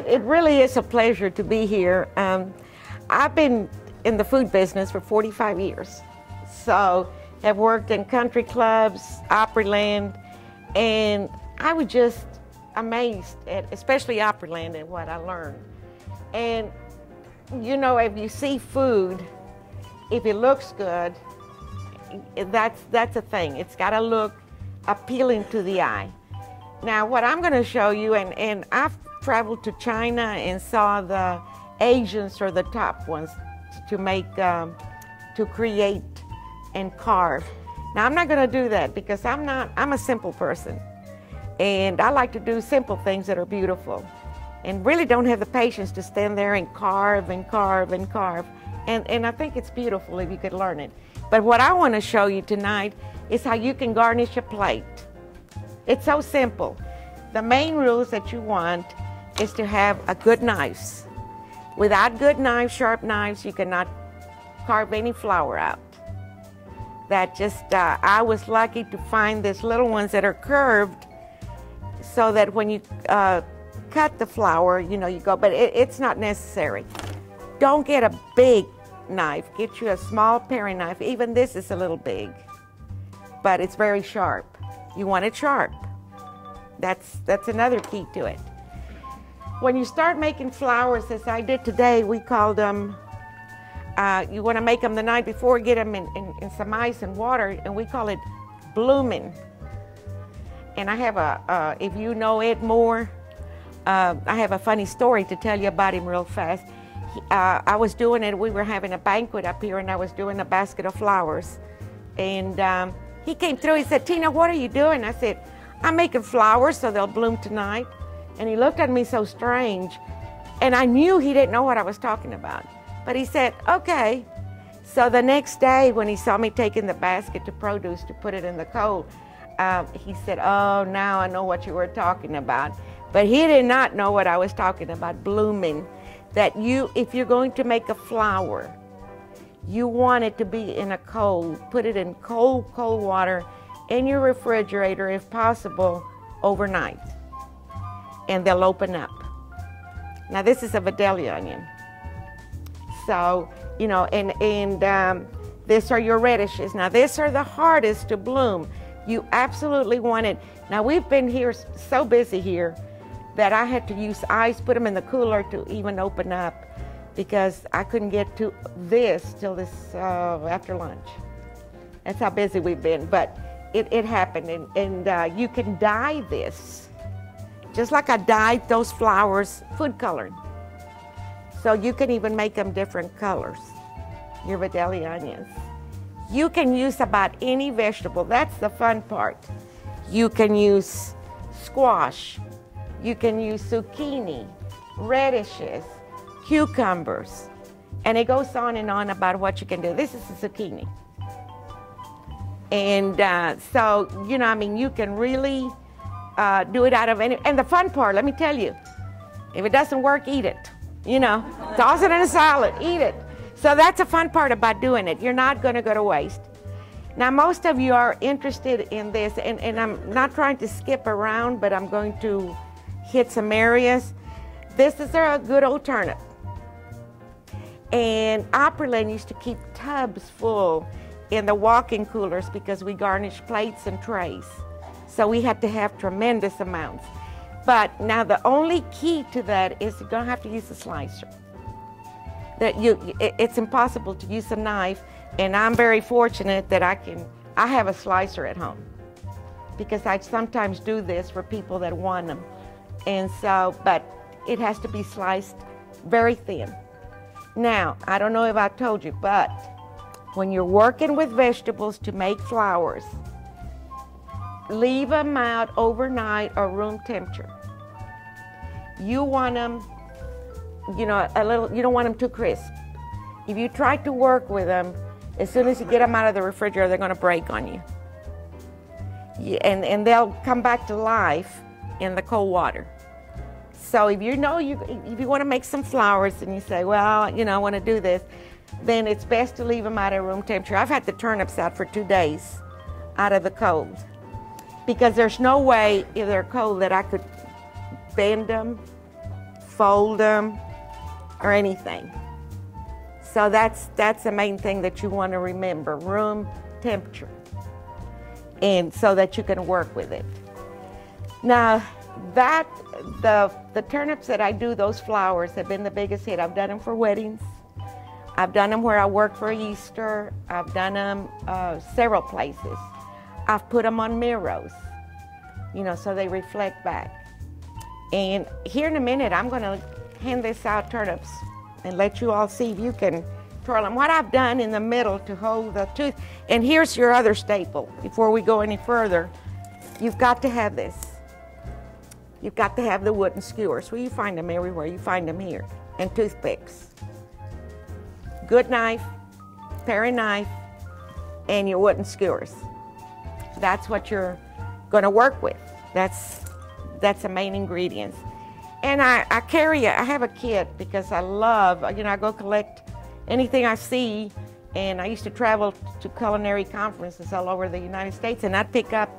it really is a pleasure to be here. I've been in the food business for 45 years. So have worked in country clubs, Opryland, and I was just amazed at, especially Opryland, and what I learned. And you know, if you see food, if it looks good, that's a thing. It's got to look appealing to the eye. Now, what I'm going to show you, and I've traveled to China and saw the Asians are the top ones to make, to create and carve. Now, I'm not going to do that because I'm a simple person. And I like to do simple things that are beautiful and really don't have the patience to stand there and carve and carve and carve. And I think it's beautiful if you could learn it. But what I want to show you tonight is how you can garnish a plate. It's so simple. The main rules that you want is to have a good knives. Without good knives, sharp knives, you cannot carve any flour out. That just, I was lucky to find these little ones that are curved so that when you cut the flour, you know, you go, but it's not necessary. Don't get a big knife. Get you a small paring knife. Even this is a little big, but it's very sharp. You want it sharp. That's another key to it. When you start making flours, as I did today, we called them, you want to make them the night before, get them in some ice and water, and we call it blooming. And I have if you know Ed Moore, I have a funny story to tell you about him real fast. I was doing it, we were having a banquet up here, and I was doing a basket of flowers. And he came through, he said, "Tina, what are you doing?" I said, "I'm making flowers so they'll bloom tonight." And he looked at me so strange, and I knew he didn't know what I was talking about. But he said, "Okay." So the next day when he saw me taking the basket to produce to put it in the cold, he said, "Oh, now I know what you were talking about." But he did not know what I was talking about, blooming. That if you're going to make a flower, you want it to be in a cold, put it in cold water in your refrigerator, if possible, overnight. And they'll open up. Now this is a Vidalia onion. So, you know, and these are your radishes. Now these are the hardest to bloom. You absolutely want it. Now we've been here so busy here that I had to use ice, put them in the cooler to even open up because I couldn't get to this till this after lunch. That's how busy we've been, but it happened. And you can dye this, just like I dyed those flowers food colored. So you can even make them different colors, your Vidalia onions. You can use about any vegetable. That's the fun part. You can use squash. You can use zucchini, radishes, cucumbers, and it goes on and on about what you can do. This is a zucchini. And so, you know, I mean, you can really do it out of any, and the fun part, let me tell you, if it doesn't work, eat it. You know, toss it in a salad, eat it. So that's the fun part about doing it. You're not going to go to waste. Now, most of you are interested in this, and I'm not trying to skip around, but I'm going to hit some areas. This is a good old turnip. And Opryland used to keep tubs full in the walk-in coolers because we garnished plates and trays. So we had to have tremendous amounts. But now the only key to that is you don't have to use a slicer. It's impossible to use a knife, and I'm very fortunate that I have a slicer at home because I sometimes do this for people that want them. And so, but it has to be sliced very thin. Now, I don't know if I told you, but when you're working with vegetables to make flowers, leave them out overnight or room temperature. You want them, you know, you don't want them too crisp. If you try to work with them, as soon as you get them out of the refrigerator, they're going to break on you. And they'll come back to life in the cold water. So if you know if you want to make some flowers and you say, well, you know, I want to do this, then it's best to leave them out at room temperature. I've had the turnips out for 2 days out of the cold because there's no way if they're cold that I could bend them, fold them, or anything. So that's the main thing that you want to remember, room temperature, and so that you can work with it. Now, the turnips that I do, those flowers, have been the biggest hit. I've done them for weddings. I've done them where I work for Easter. I've done them several places. I've put them on mirrors, you know, so they reflect back. And here in a minute, I'm going to hand this out turnips and let you all see if you can twirl them. What I've done in the middle to hold the tooth, and here's your other staple. Before we go any further, you've got to have this. You've got to have the wooden skewers. Well, you find them everywhere. You find them here. And toothpicks. Good knife, paring knife, and your wooden skewers. That's what you're going to work with. That's the main ingredients. And I have a kit because I love, you know, I go collect anything I see, and I used to travel to culinary conferences all over the United States, and I'd pick up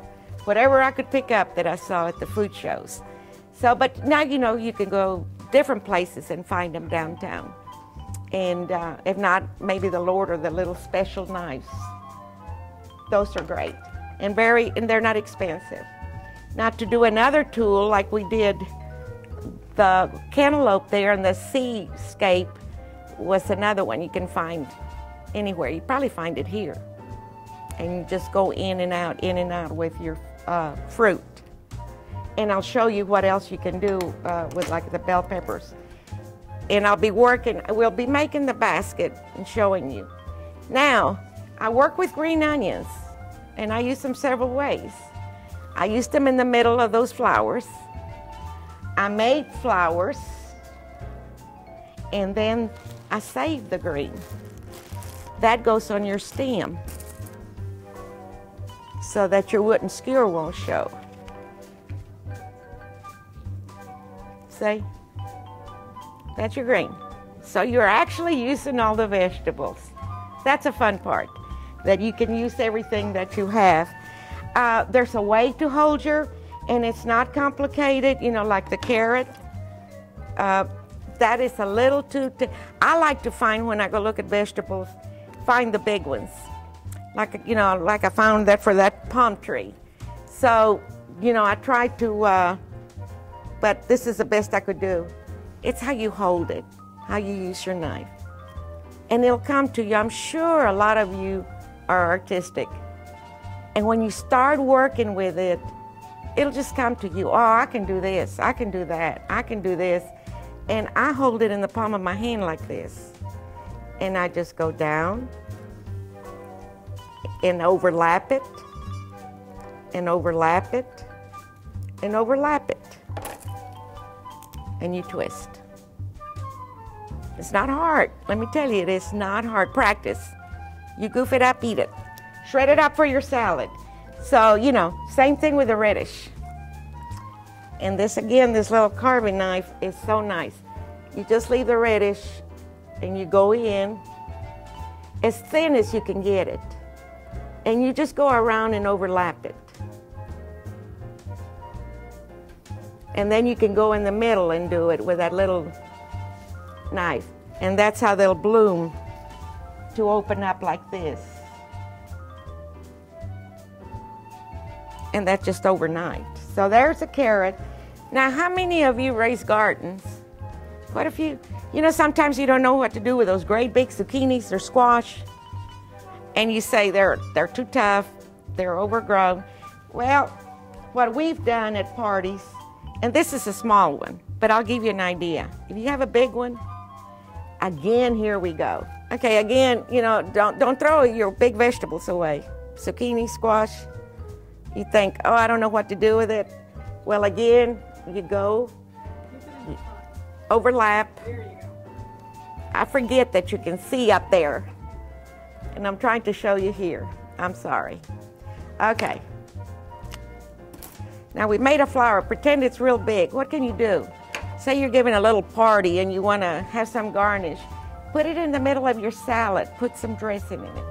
whatever I could pick up that I saw at the food shows. So, but now, you know, you can go different places and find them downtown. And if not, maybe the Lord or the little special knives. Those are great and they're not expensive. Now, to do another tool like we did, the cantaloupe there and the seascape was another one you can find anywhere. You probably find it here. And you just go in and out with your fruit. And I'll show you what else you can do with like the bell peppers. And we'll be making the basket and showing you. Now, I work with green onions, and I use them several ways. I use them in the middle of those flowers. I made flowers, and then I save the green. That goes on your stem so that your wooden skewer won't show. See? That's your green. So you're actually using all the vegetables. That's a fun part, that you can use everything that you have. There's a way to hold and it's not complicated, you know, like the carrot. That is a little too, I like to find when I go look at vegetables, find the big ones. Like, you know, like I found that for that palm tree. So, you know, I tried to, but this is the best I could do. It's how you hold it, how you use your knife. And it'll come to you. I'm sure a lot of you are artistic. And when you start working with it, it'll just come to you. Oh, I can do this, I can do that, I can do this. And I hold it in the palm of my hand like this. And I just go down and overlap it, and overlap it, and overlap it. And you twist. It's not hard. Let me tell you, it is not hard. Practice. You goof it up, eat it. Shred it up for your salad. So, you know, same thing with the radish. And this, again, this little carving knife is so nice. You just leave the radish and you go in as thin as you can get it. And you just go around and overlap it. And then you can go in the middle and do it with that little knife. And that's how they'll bloom, to open up like this. And that's just overnight. So there's a carrot. Now, how many of you raise gardens? Quite a few. You know, sometimes you don't know what to do with those great big zucchinis or squash. And you say they're too tough, they're overgrown. Well, what we've done at parties, and this is a small one, but I'll give you an idea. If you have a big one, again, here we go. Okay, again, you know, don't throw your big vegetables away. Zucchini, squash, you think, oh, I don't know what to do with it. Well, again, you go, overlap. There you go. I forget that you can see up there. And I'm trying to show you here. I'm sorry. Okay. Now we made a flower. Pretend it's real big. What can you do? Say you're giving a little party and you want to have some garnish. Put it in the middle of your salad. Put some dressing in it.